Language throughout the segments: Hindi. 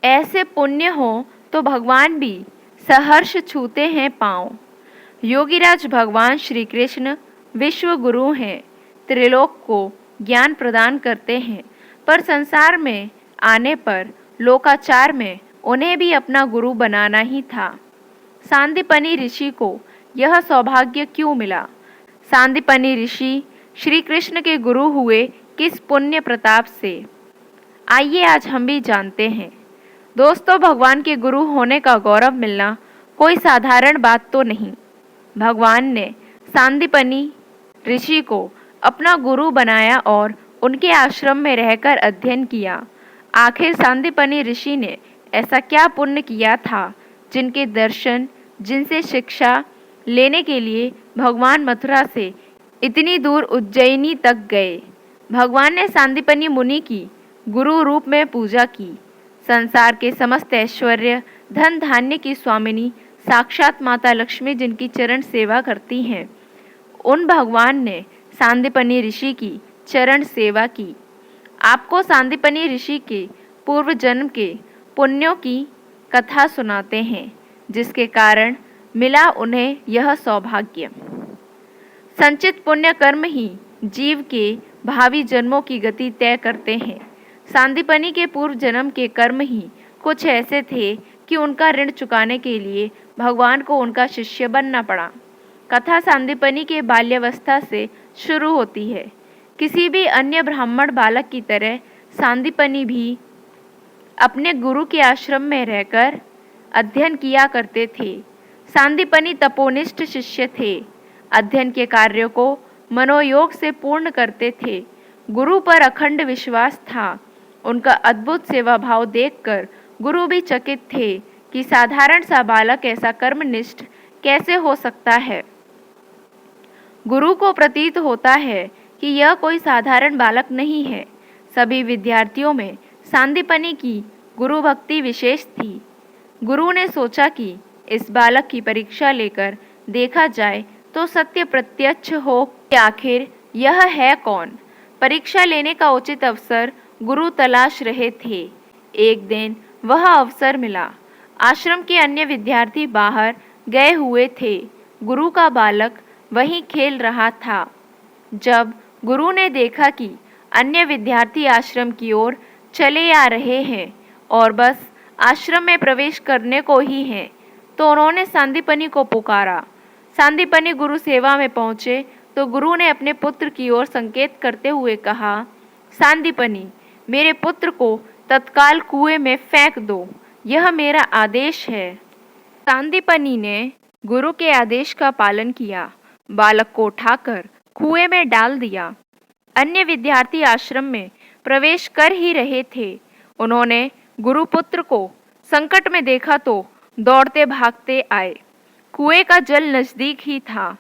ऐसे पुण्य हो तो भगवान भी सहर्ष छूते हैं पाँव। योगीराज भगवान श्री कृष्ण विश्व गुरु हैं, त्रिलोक को ज्ञान प्रदान करते हैं, पर संसार में आने पर लोकाचार में उन्हें भी अपना गुरु बनाना ही था। सांदीपनी ऋषि को यह सौभाग्य क्यों मिला? सांदीपनी ऋषि श्री कृष्ण के गुरु हुए किस पुण्य प्रताप से? आइए आज हम भी जानते हैं। दोस्तों, भगवान के गुरु होने का गौरव मिलना कोई साधारण बात तो नहीं। भगवान ने सांदीपनी ऋषि को अपना गुरु बनाया और उनके आश्रम में रहकर अध्ययन किया। आखिर सांदीपनी ऋषि ने ऐसा क्या पुण्य किया था जिनके दर्शन, जिनसे शिक्षा लेने के लिए भगवान मथुरा से इतनी दूर उज्जैनी तक गए? भगवान ने सांदीपनी मुनि की गुरु रूप में पूजा की। संसार के समस्त ऐश्वर्य, धन धान्य की स्वामिनी साक्षात माता लक्ष्मी जिनकी चरण सेवा करती हैं, उन भगवान ने सांदीपनी ऋषि की चरण सेवा की। आपको सांदीपनी ऋषि के पूर्व जन्म के पुण्यों की कथा सुनाते हैं, जिसके कारण मिला उन्हें यह सौभाग्य। संचित पुण्य कर्म ही जीव के भावी जन्मों की गति तय करते हैं। सांदीपनी के पूर्व जन्म के कर्म ही कुछ ऐसे थे कि उनका ऋण चुकाने के लिए भगवान को उनका शिष्य बनना पड़ा। कथा सांदीपनी के बाल्यावस्था से शुरू होती है। किसी भी अन्य ब्राह्मण बालक की तरह सांदीपनी भी अपने गुरु के आश्रम में रहकर अध्ययन किया करते थे। सांदीपनी तपोनिष्ठ शिष्य थे। अध्ययन के कार्यों को मनोयोग से पूर्ण करते थे। गुरु पर अखंड विश्वास था। उनका अद्भुत सेवा भाव देखकर गुरु भी चकित थे कि साधारण सा बालक ऐसा कर्मनिष्ठ कैसे हो सकता है। गुरु को प्रतीत होता है कि यह कोई साधारण बालक नहीं है। सभी विद्यार्थियों में सांदीपनी की गुरु भक्ति विशेष थी। गुरु ने सोचा कि इस बालक की परीक्षा लेकर देखा जाए तो सत्य प्रत्यक्ष हो कि आखिर यह है कौन। परीक्षा लेने का उचित अवसर गुरु तलाश रहे थे। एक दिन वह अवसर मिला। आश्रम के अन्य विद्यार्थी बाहर गए हुए थे। गुरु का बालक वहीं खेल रहा था। जब गुरु ने देखा कि अन्य विद्यार्थी आश्रम की ओर चले आ रहे हैं और बस आश्रम में प्रवेश करने को ही हैं, तो उन्होंने सांदीपनी को पुकारा। सांदीपनी गुरु सेवा में पहुँचे तो गुरु ने अपने पुत्र की ओर संकेत करते हुए कहा, सांदीपनी, मेरे पुत्र को तत्काल कुएं में फेंक दो, यह मेरा आदेश है। सांदीपनी ने गुरु के आदेश का पालन किया। बालक को उठाकर कुएं में डाल दिया। अन्य विद्यार्थी आश्रम में प्रवेश कर ही रहे थे। उन्होंने गुरुपुत्र को संकट में देखा तो दौड़ते भागते आए। कुएं का जल नजदीक ही था।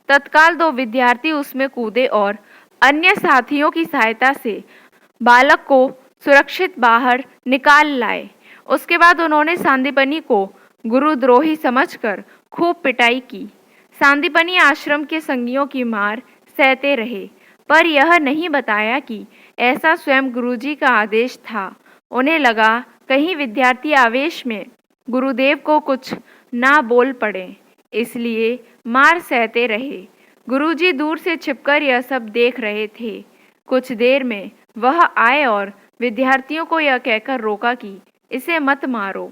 तत्काल दो विद्यार्थी उसमें कूदे और अन्य साथियों की सहायता से बालक को सुरक्षित बाहर निकाल लाए। उसके बाद उन्होंने सांदीपनी को गुरुद्रोही समझकर खूब पिटाई की। सांदीपनी आश्रम के संगियों की मार सहते रहे, पर यह नहीं बताया कि ऐसा स्वयं गुरुजी का आदेश था। उन्हें लगा कहीं विद्यार्थी आवेश में गुरुदेव को कुछ ना बोल पड़े, इसलिए मार सहते रहे। गुरुजी दूर से छिपकर यह सब देख रहे थे। कुछ देर में वह आए और विद्यार्थियों को यह कहकर रोका कि इसे मत मारो,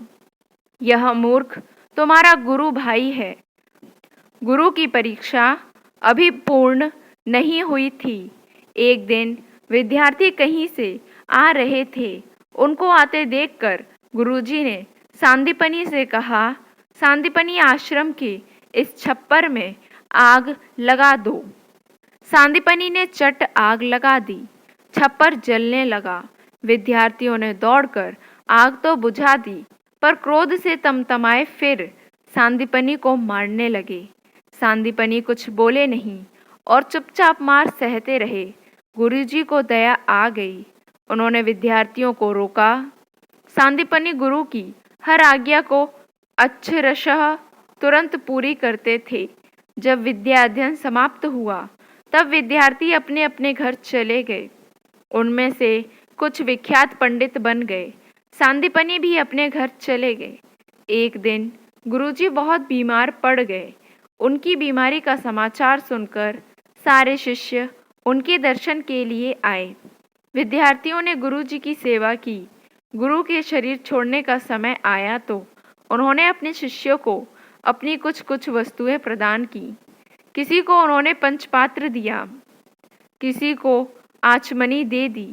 यह मूर्ख तुम्हारा गुरु भाई है। गुरु की परीक्षा अभी पूर्ण नहीं हुई थी। एक दिन विद्यार्थी कहीं से आ रहे थे। उनको आते देखकर गुरुजी ने सांदीपनी से कहा, सांदीपनी आश्रम के इस छप्पर में आग लगा दो। सांदीपनी ने चट आग लगा दी। छप्पर जलने लगा। विद्यार्थियों ने दौड़कर आग तो बुझा दी, पर क्रोध से तमतमाए फिर सांदीपनी को मारने लगे। सांदीपनी कुछ बोले नहीं और चुपचाप मार सहते रहे। गुरुजी को दया आ गई। उन्होंने विद्यार्थियों को रोका। सांदीपनी गुरु की हर आज्ञा को अक्षरशः तुरंत पूरी करते थे। जब विद्या अध्ययन समाप्त हुआ तब विद्यार्थी अपने अपने घर चले गए। उनमें से कुछ विख्यात पंडित बन गए। सांदीपनि भी अपने घर चले गए। एक दिन गुरुजी बहुत बीमार पड़ गए। उनकी बीमारी का समाचार सुनकर सारे शिष्य उनके दर्शन के लिए आए। विद्यार्थियों ने गुरुजी की सेवा की। गुरु के शरीर छोड़ने का समय आया तो उन्होंने अपने शिष्यों को अपनी कुछ कुछ वस्तुएं प्रदान की। किसी को उन्होंने पंचपात्र दिया, किसी को आचमनी दे दी,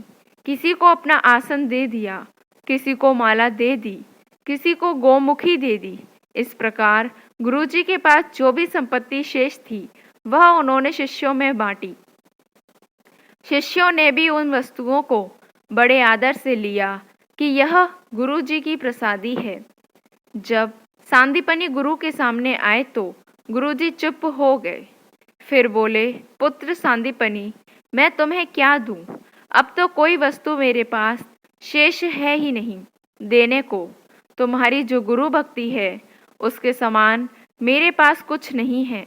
किसी को अपना आसन दे दिया, किसी को माला दे दी, किसी को गौमुखी दे दी। इस प्रकार गुरुजी के पास जो भी संपत्ति शेष थी वह उन्होंने शिष्यों में बांटी। शिष्यों ने भी उन वस्तुओं को बड़े आदर से लिया कि यह गुरुजी की प्रसादी है। जब सांदीपनि गुरु के सामने आए तो गुरुजी चुप हो गए। फिर बोले, पुत्र सांदीपनि, मैं तुम्हें क्या दूं? अब तो कोई वस्तु मेरे पास शेष है ही नहीं देने को। तुम्हारी जो गुरु भक्ति है उसके समान मेरे पास कुछ नहीं है।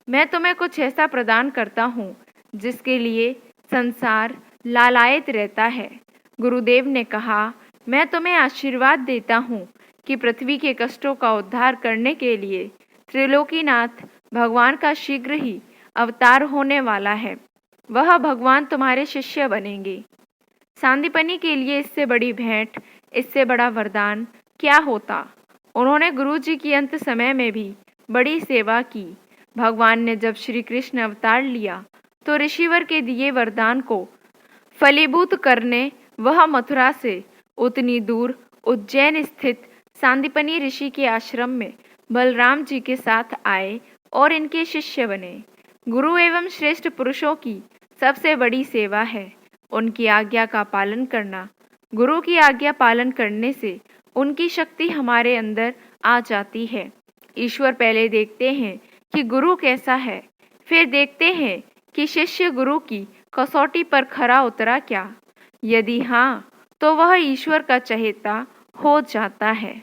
मैं तुम्हें कुछ ऐसा प्रदान करता हूँ जिसके लिए संसार लालायित रहता है। गुरुदेव ने कहा, मैं तुम्हें आशीर्वाद देता हूँ कि पृथ्वी के कष्टों का उद्धार करने के लिए त्रिलोकीनाथ भगवान का शीघ्र ही अवतार होने वाला है। वह भगवान तुम्हारे शिष्य बनेंगे। सांदीपनि के लिए इससे बड़ी भेंट, इससे बड़ा वरदान क्या होता। उन्होंने गुरुजी की अंत समय में भी बड़ी सेवा की। भगवान ने जब श्री कृष्ण अवतार लिया तो ऋषिवर के दिए वरदान को फलीभूत करने वह मथुरा से उतनी दूर उज्जैन स्थित सांदीपनि ऋषि के आश्रम में बलराम जी के साथ आए और इनके शिष्य बने। गुरु एवं श्रेष्ठ पुरुषों की सबसे बड़ी सेवा है उनकी आज्ञा का पालन करना। गुरु की आज्ञा पालन करने से उनकी शक्ति हमारे अंदर आ जाती है। ईश्वर पहले देखते हैं कि गुरु कैसा है, फिर देखते हैं कि शिष्य गुरु की कसौटी पर खरा उतरा क्या। यदि हाँ, तो वह ईश्वर का चहेता हो जाता है।